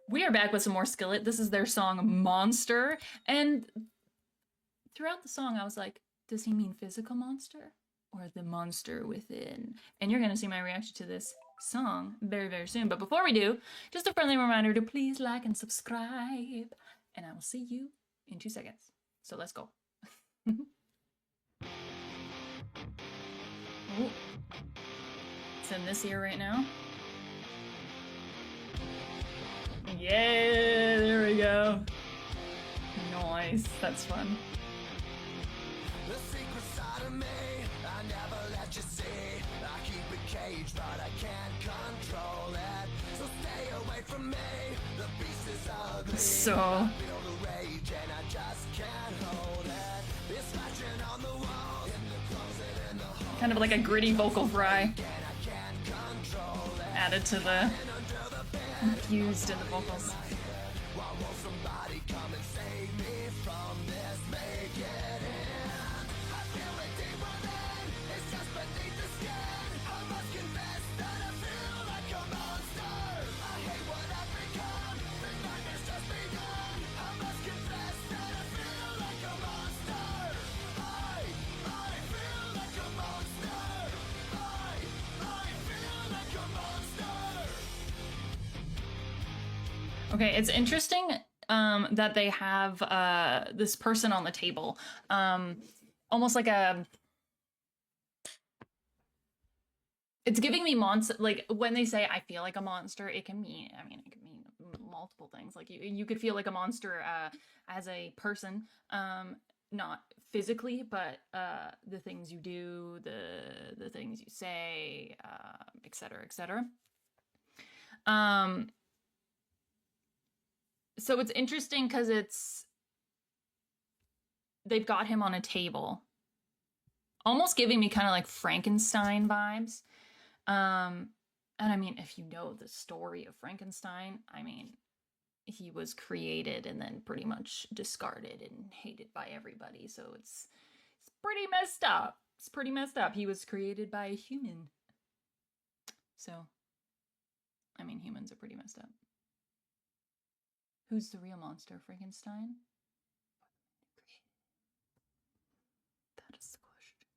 We are back with some more Skillet. This is their song Monster. And throughout the song, I was like, does he mean physical monster or the monster within? And you're going to see my reaction to this song very, very soon. But before we do, just a friendly reminder to please like and subscribe. And I will see you in 2 seconds. So let's go. Ooh. It's in this ear right now. Yeah, there we go. Nice, that's fun. The secret side of me, I never let you see. I keep it caged, but I can't control it. So stay away from me. The beast is ugly. So I feel the rage and I just can't hold it. It's scratching on the walls, in the closet, in the hall. kind of like a gritty vocal fry And I can't control it. added to the infused in the vocals. Why won't somebody come and save me from this? Make it end. I feel it deep within. It's just beneath the skin. I must confess that I feel like a monster. I hate what I've become. The nightmare's just begun. I must confess that I feel like a monster. I feel like a monster. I feel like a monster. Okay, it's interesting that they have this person on the table, almost like a. It's giving me monster. Like when they say "I feel like a monster," it can mean. I mean, it can mean multiple things. Like you could feel like a monster as a person, not physically, but the things you do, the things you say, etc., etc. So it's interesting because they've got him on a table, almost giving me kind of like Frankenstein vibes. And I mean, if you know the story of Frankenstein, I mean, he was created and then pretty much discarded and hated by everybody. So it's pretty messed up. It's pretty messed up. He was created by a human. So, I mean, humans are pretty messed up. Who's the real monster, Frankenstein? That is the question.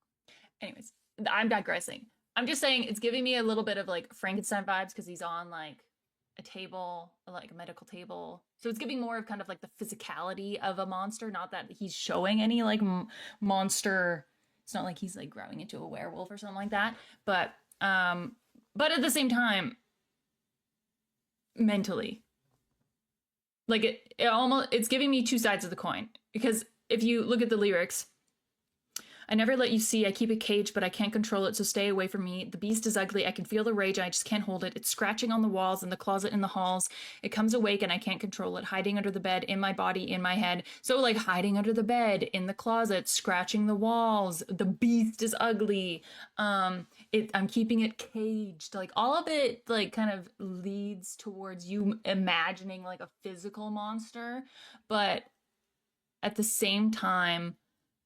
Anyways, I'm digressing. I'm just saying it's giving me a little bit of like Frankenstein vibes because he's on like a table, like a medical table. So it's giving more of kind of like the physicality of a monster, not that he's showing any like monster. It's not like he's like growing into a werewolf or something like that. But at the same time, mentally, like it's giving me two sides of the coin, because if you look at the lyrics, I never let you see, I keep it caged, but I can't control it, so stay away from me. The beast is ugly, I can feel the rage, I just can't hold it. It's scratching on the walls, in the closet, in the halls. It comes awake and I can't control it, hiding under the bed, in my body, in my head. So like hiding under the bed, in the closet, scratching the walls. The beast is ugly. I'm keeping it caged. Like all of it like kind of leads towards you imagining like a physical monster, but at the same time,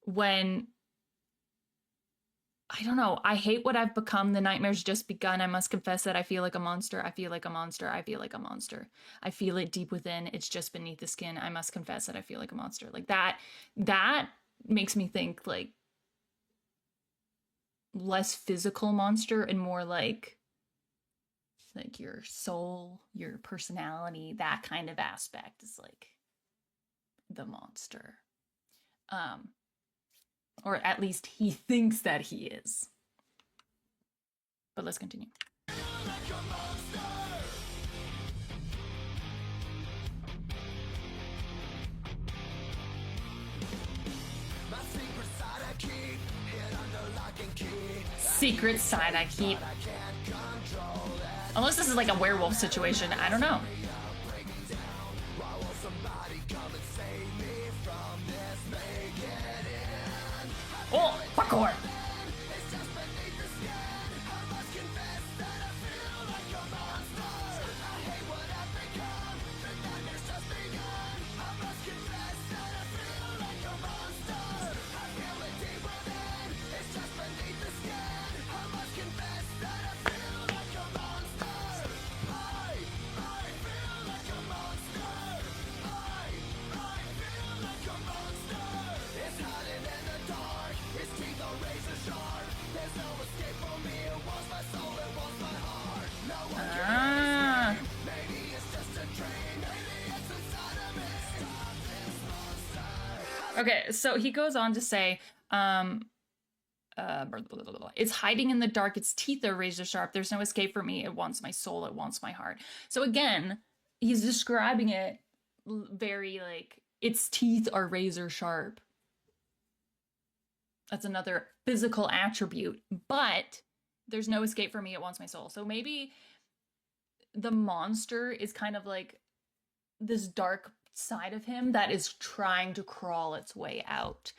when I don't know, I hate what I've become. The nightmare's just begun. I must confess that I feel like a monster. I feel like a monster. I feel like a monster. I feel it deep within. It's just beneath the skin. I must confess that I feel like a monster. Like that makes me think like less physical monster and more like your soul, your personality, that kind of aspect is like the monster. Or at least he thinks that he is. But let's continue. Secret side I keep. Unless this is like a werewolf situation, I don't know. Oh, parkour! Okay, so he goes on to say, it's hiding in the dark. Its teeth are razor sharp. There's no escape for me. It wants my soul. It wants my heart. So again, he's describing it very like, its teeth are razor sharp. That's another physical attribute. But there's no escape for me. It wants my soul. So maybe the monster is kind of like this dark side of him that is trying to crawl its way out.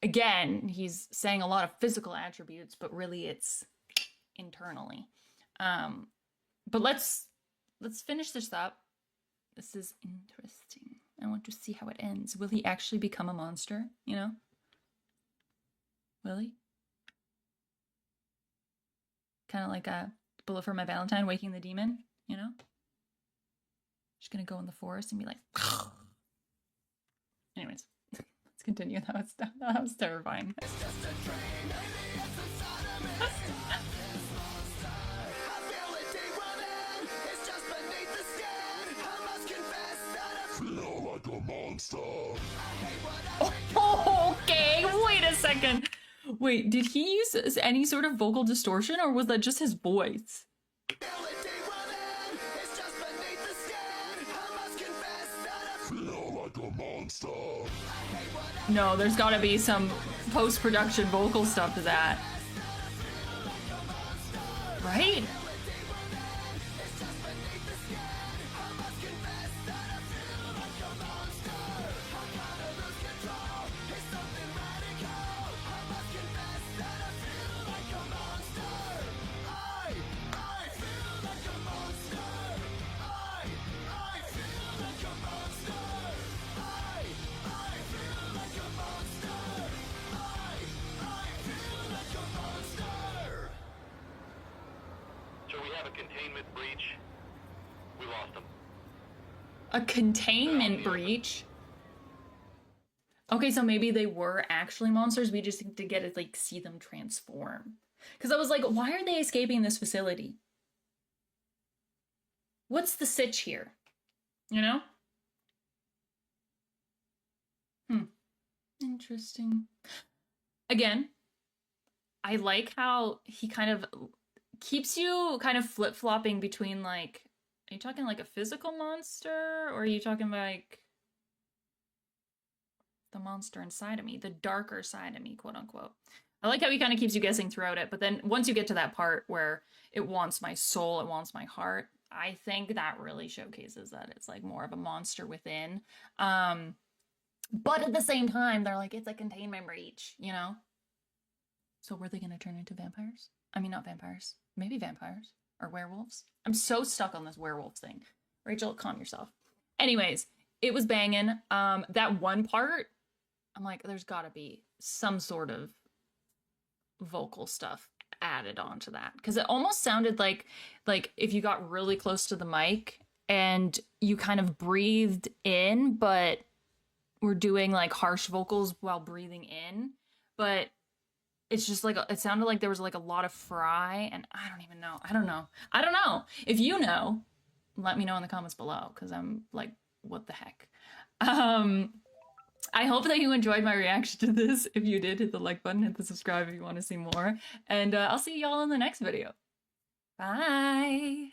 Again, he's saying a lot of physical attributes, but really it's internally. But let's finish this up. This is interesting. I want to see how it ends. Will he actually become a monster? You know? Will he? Kind of like a Bullet for My Valentine, Waking the Demon, you know? Just gonna go in the forest and be like, anyways, let's continue. That was terrifying. Feel like a monster. Oh, okay, wait a second. Wait, did he use any sort of vocal distortion, or was that just his voice? Feel like a monster. No, there's gotta be some post-production vocal stuff to that. Right? Containment breach. We lost them. A containment breach? Okay, so maybe they were actually monsters. We just need to get to like see them transform. Because I was like, why are they escaping this facility? What's the sitch here? You know? Interesting. Again, I like how he kind of keeps you kind of flip-flopping between like, are you talking like a physical monster, or are you talking like the monster inside of me, the darker side of me, quote unquote? I like how he kind of keeps you guessing throughout it, but then once you get to that part where it wants my soul, it wants my heart, I think that really showcases that it's like more of a monster within. But at the same time, they're like, it's a containment breach, you know? So were they gonna turn into vampires? I mean, not vampires. Maybe vampires or werewolves. I'm so stuck on this werewolf thing. Rachel, calm yourself. Anyways, it was banging. That one part, I'm like, there's gotta be some sort of vocal stuff added onto that. Because it almost sounded like if you got really close to the mic and you kind of breathed in, but were doing like harsh vocals while breathing in. But it's just like, it sounded like there was like a lot of fry, and I don't even know. I don't know. If you know, let me know in the comments below, because I'm like, what the heck? I hope that you enjoyed my reaction to this. If you did, hit the like button, hit the subscribe if you want to see more. And I'll see y'all in the next video. Bye!